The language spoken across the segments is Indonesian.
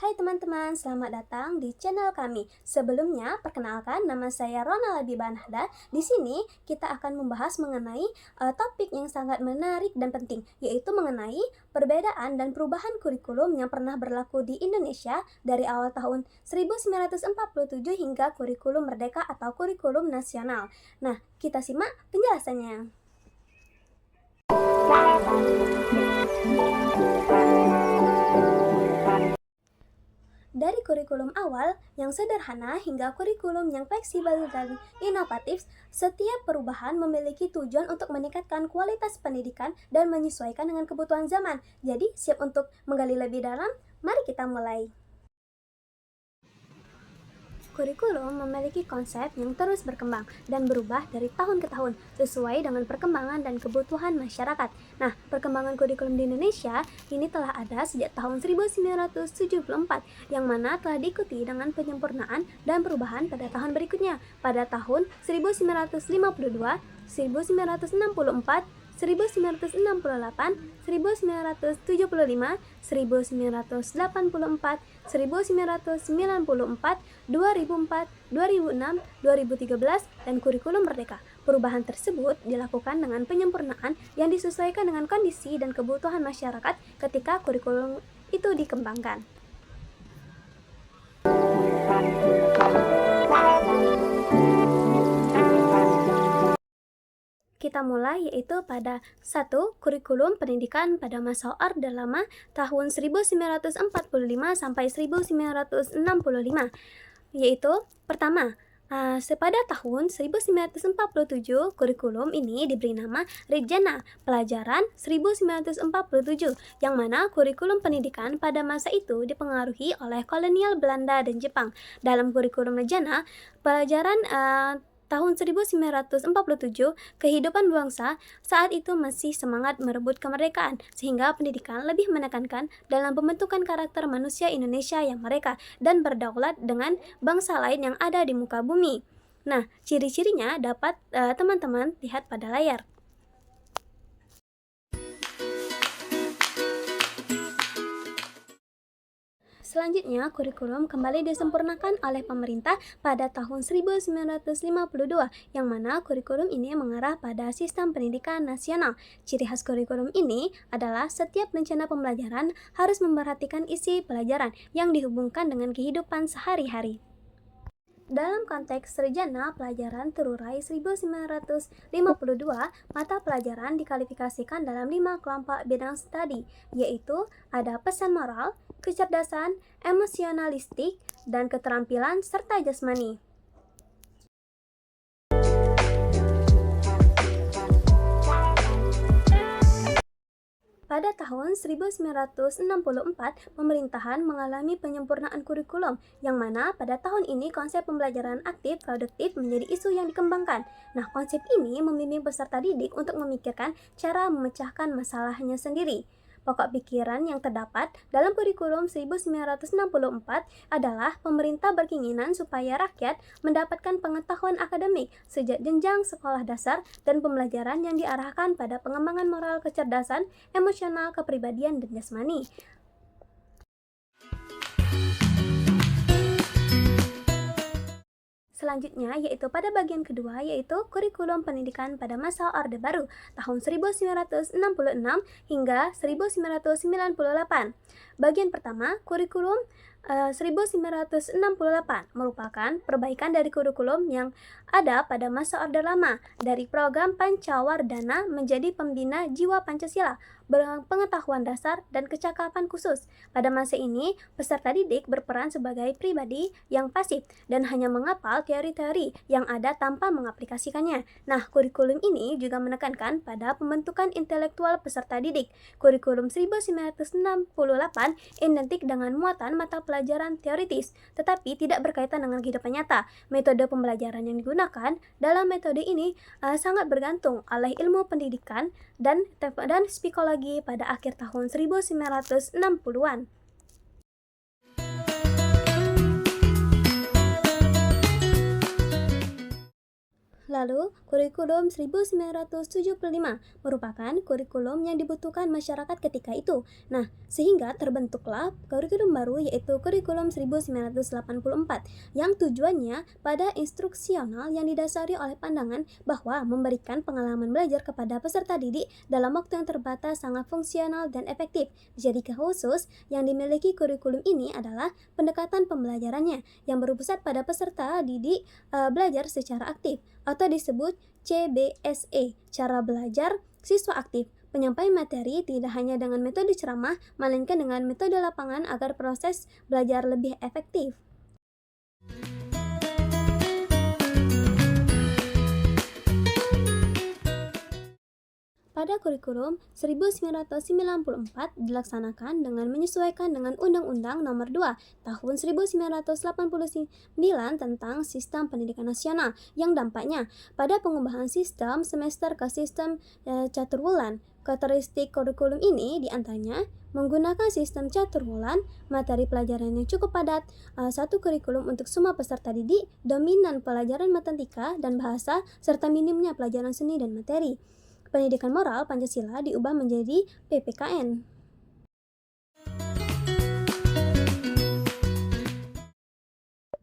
Hai teman-teman, selamat datang di channel kami. Sebelumnya, perkenalkan nama saya Rona Labibanhada. Di sini kita akan membahas mengenai topik yang sangat menarik dan penting, yaitu mengenai perbedaan dan perubahan kurikulum yang pernah berlaku di Indonesia dari awal tahun 1947 hingga kurikulum merdeka atau kurikulum nasional. Nah, kita simak penjelasannya. Dari kurikulum awal yang sederhana hingga kurikulum yang fleksibel dan inovatif, setiap perubahan memiliki tujuan untuk meningkatkan kualitas pendidikan dan menyesuaikan dengan kebutuhan zaman. Jadi, siap untuk menggali lebih dalam? Mari kita mulai. Kurikulum memiliki konsep yang terus berkembang dan berubah dari tahun ke tahun sesuai dengan perkembangan dan kebutuhan masyarakat. Nah, perkembangan kurikulum di Indonesia ini telah ada sejak tahun 1974 yang mana telah diikuti dengan penyempurnaan dan perubahan pada tahun berikutnya. Pada tahun 1952, 1964, 1968, 1975, 1984, 1994, 2004, 2006, 2013, dan kurikulum merdeka. Perubahan tersebut dilakukan dengan penyempurnaan yang disesuaikan dengan kondisi dan kebutuhan masyarakat ketika kurikulum itu dikembangkan. Kita mulai yaitu pada 1. Kurikulum pendidikan pada masa Orde Lama tahun 1945 sampai 1965, yaitu pertama, pada tahun 1947, kurikulum ini diberi nama Rejana Pelajaran 1947, yang mana kurikulum pendidikan pada masa itu dipengaruhi oleh kolonial Belanda dan Jepang. Dalam kurikulum Rejana Pelajaran tahun 1947, kehidupan bangsa saat itu masih semangat merebut kemerdekaan, sehingga pendidikan lebih menekankan dalam pembentukan karakter manusia Indonesia yang mereka dan berdaulat dengan bangsa lain yang ada di muka bumi. Nah, ciri-cirinya dapat teman-teman lihat pada layar. Selanjutnya, kurikulum kembali disempurnakan oleh pemerintah pada tahun 1952, yang mana kurikulum ini mengarah pada sistem pendidikan nasional. Ciri khas kurikulum ini adalah setiap rencana pembelajaran harus memperhatikan isi pelajaran yang dihubungkan dengan kehidupan sehari-hari. Dalam konteks Sarjana Pelajaran terurai 1952, mata pelajaran dikualifikasikan dalam 5 kelompok bidang studi, yaitu ada pesan moral, kecerdasan, emosionalistik, dan keterampilan serta jasmani. Pada tahun 1964, pemerintahan mengalami penyempurnaan kurikulum, yang mana pada tahun ini konsep pembelajaran aktif produktif menjadi isu yang dikembangkan. Nah, konsep ini membimbing peserta didik untuk memikirkan cara memecahkan masalahnya sendiri. Pokok pikiran yang terdapat dalam kurikulum 1964 adalah pemerintah berkeinginan supaya rakyat mendapatkan pengetahuan akademik sejak jenjang sekolah dasar dan pembelajaran yang diarahkan pada pengembangan moral, kecerdasan, emosional, kepribadian, dan jasmani. Selanjutnya yaitu pada bagian kedua, yaitu kurikulum pendidikan pada masa Orde Baru tahun 1966 hingga 1998. Bagian pertama, kurikulum 1968 merupakan perbaikan dari kurikulum yang ada pada masa Orde Lama, dari program Pancawardana menjadi pembina jiwa Pancasila, pengetahuan dasar, dan kecakapan khusus. Pada masa ini, peserta didik berperan sebagai pribadi yang pasif dan hanya menghafal teori-teori yang ada tanpa mengaplikasikannya. Nah, kurikulum ini juga menekankan pada pembentukan intelektual peserta didik. Kurikulum 1968 identik dengan muatan mata pelajaran teoritis, tetapi tidak berkaitan dengan kehidupan nyata. Metode pembelajaran yang digunakan dalam metode ini sangat bergantung oleh ilmu pendidikan dan psikologi pada akhir tahun 1960-an. Lalu, kurikulum 1975 merupakan kurikulum yang dibutuhkan masyarakat ketika itu. Nah, sehingga terbentuklah kurikulum baru yaitu kurikulum 1984 yang tujuannya pada instruksional yang didasari oleh pandangan bahwa memberikan pengalaman belajar kepada peserta didik dalam waktu yang terbatas sangat fungsional dan efektif. Jadi khusus yang dimiliki kurikulum ini adalah pendekatan pembelajarannya yang berpusat pada peserta didik belajar secara aktif atau disebut CBSE, cara belajar siswa aktif. Penyampaian materi tidak hanya dengan metode ceramah, melainkan dengan metode lapangan agar proses belajar lebih efektif. Pada kurikulum 1994 dilaksanakan dengan menyesuaikan dengan Undang-Undang Nomor 2 Tahun 1989 tentang Sistem Pendidikan Nasional yang dampaknya pada pengubahan sistem semester ke sistem caturwulan. Karakteristik kurikulum ini diantaranya menggunakan sistem caturwulan, materi pelajaran yang cukup padat, satu kurikulum untuk semua peserta didik, dominan pelajaran matematika dan bahasa, serta minimnya pelajaran seni dan materi. Pendidikan moral Pancasila diubah menjadi PPKN.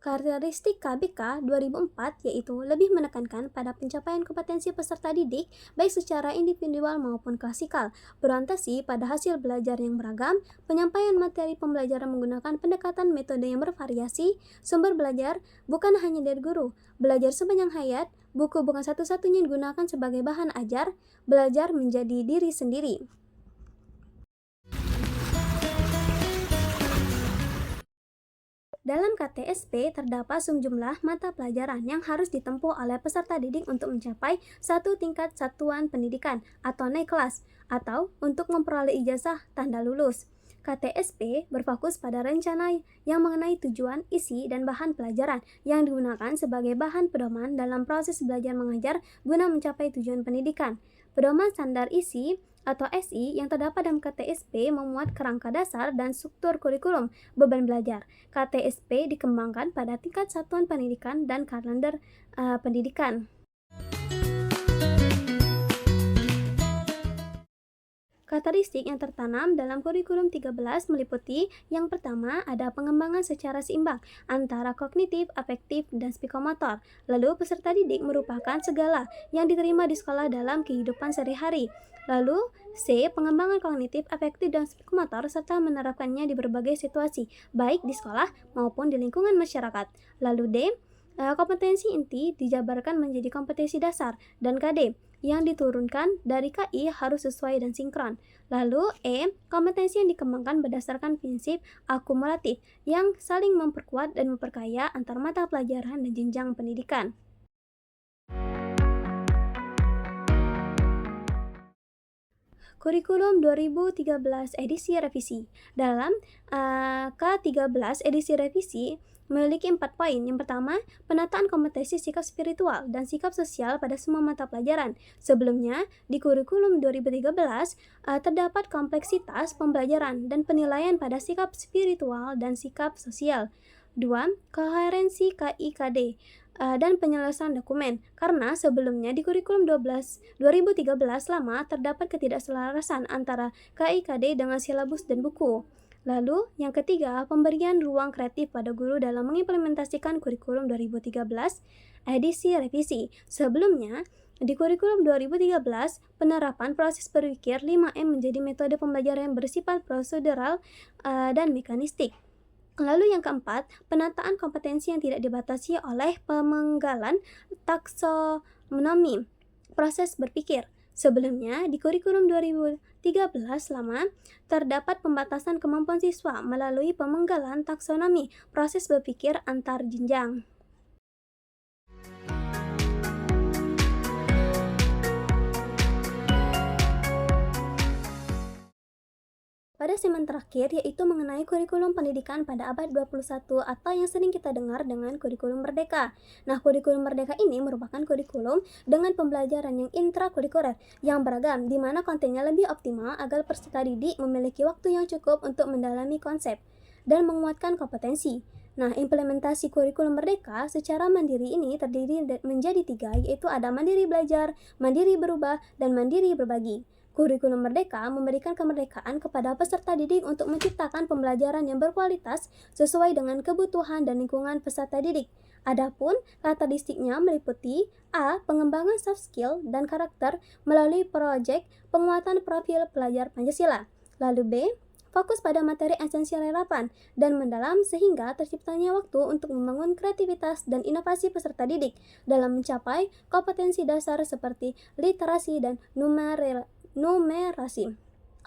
Karakteristik KBK 2004 yaitu lebih menekankan pada pencapaian kompetensi peserta didik baik secara individual maupun klasikal, berorientasi pada hasil belajar yang beragam, penyampaian materi pembelajaran menggunakan pendekatan metode yang bervariasi, sumber belajar bukan hanya dari guru, belajar sepanjang hayat, buku bukan satu-satunya digunakan sebagai bahan ajar, belajar menjadi diri sendiri. Dalam KTSP terdapat sejumlah mata pelajaran yang harus ditempuh oleh peserta didik untuk mencapai satu tingkat satuan pendidikan atau naik kelas, atau untuk memperoleh ijazah tanda lulus. KTSP berfokus pada rencana yang mengenai tujuan, isi, dan bahan pelajaran yang digunakan sebagai bahan pedoman dalam proses belajar mengajar guna mencapai tujuan pendidikan. Pedoman standar isi atau SI yang terdapat dalam KTSP memuat kerangka dasar dan struktur kurikulum beban belajar. KTSP dikembangkan pada tingkat satuan pendidikan dan kalender pendidikan. Karakteristik yang tertanam dalam kurikulum 13 meliputi yang pertama ada pengembangan secara seimbang antara kognitif, afektif, dan psikomotor. Lalu peserta didik merupakan segala yang diterima di sekolah dalam kehidupan sehari-hari. Lalu C. Pengembangan kognitif, afektif, dan psikomotor serta menerapkannya di berbagai situasi, baik di sekolah maupun di lingkungan masyarakat. Lalu D. Kompetensi inti dijabarkan menjadi kompetensi dasar dan KD yang diturunkan dari KI harus sesuai dan sinkron. Lalu E. Kompetensi yang dikembangkan berdasarkan prinsip akumulatif yang saling memperkuat dan memperkaya antar mata pelajaran dan jenjang pendidikan. Kurikulum 2013 edisi revisi. Dalam K13 edisi revisi memiliki 4 poin. Yang pertama, penataan kompetensi sikap spiritual dan sikap sosial pada semua mata pelajaran. Sebelumnya, di kurikulum 2013 terdapat kompleksitas pembelajaran dan penilaian pada sikap spiritual dan sikap sosial. 2. Koherensi KIKD dan penyelesaian dokumen, karena sebelumnya di kurikulum 2013 lama terdapat ketidakselarasan antara KIKD dengan silabus dan buku. Lalu, yang ketiga, pemberian ruang kreatif pada guru dalam mengimplementasikan kurikulum 2013 edisi revisi. Sebelumnya, di kurikulum 2013, penerapan proses berpikir 5M menjadi metode pembelajaran yang bersifat prosedural dan mekanistik. Lalu yang keempat, penataan kompetensi yang tidak dibatasi oleh pemenggalan taksonomi proses berpikir. Sebelumnya, di kurikulum 2013 lama, terdapat pembatasan kemampuan siswa melalui pemenggalan taksonomi proses berpikir antar jenjang. Pada segmen terakhir yaitu mengenai kurikulum pendidikan pada abad 21 atau yang sering kita dengar dengan kurikulum merdeka. Nah, kurikulum merdeka ini merupakan kurikulum dengan pembelajaran yang intrakurikuler yang beragam di mana kontennya lebih optimal agar peserta didik memiliki waktu yang cukup untuk mendalami konsep dan menguatkan kompetensi. Nah, implementasi kurikulum merdeka secara mandiri ini terdiri menjadi 3, yaitu ada mandiri belajar, mandiri berubah, dan mandiri berbagi. Kurikulum merdeka memberikan kemerdekaan kepada peserta didik untuk menciptakan pembelajaran yang berkualitas sesuai dengan kebutuhan dan lingkungan peserta didik. Adapun karakteristiknya meliputi A. Pengembangan soft skill dan karakter melalui proyek penguatan profil pelajar Pancasila. Lalu B. Fokus pada materi esensial relevan dan mendalam sehingga terciptanya waktu untuk membangun kreativitas dan inovasi peserta didik dalam mencapai kompetensi dasar seperti literasi dan numerasi.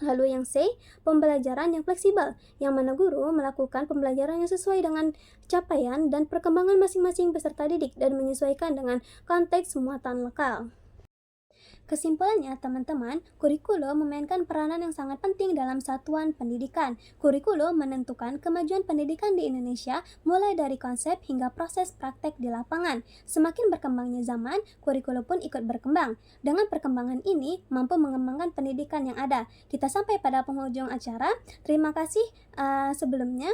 Lalu yang C, pembelajaran yang fleksibel, yang mana guru melakukan pembelajaran yang sesuai dengan capaian dan perkembangan masing-masing peserta didik dan menyesuaikan dengan konteks muatan lokal. Kesimpulannya, teman-teman, kurikulum memainkan peranan yang sangat penting dalam satuan pendidikan. Kurikulum menentukan kemajuan pendidikan di Indonesia mulai dari konsep hingga proses praktek di lapangan. Semakin berkembangnya zaman, kurikulum pun ikut berkembang. Dengan perkembangan ini, mampu mengembangkan pendidikan yang ada. Kita sampai pada penghujung acara. Terima kasih sebelumnya.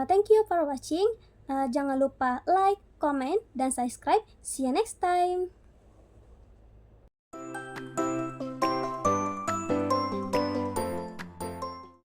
Thank you for watching. Jangan lupa like, comment, dan subscribe. See you next time.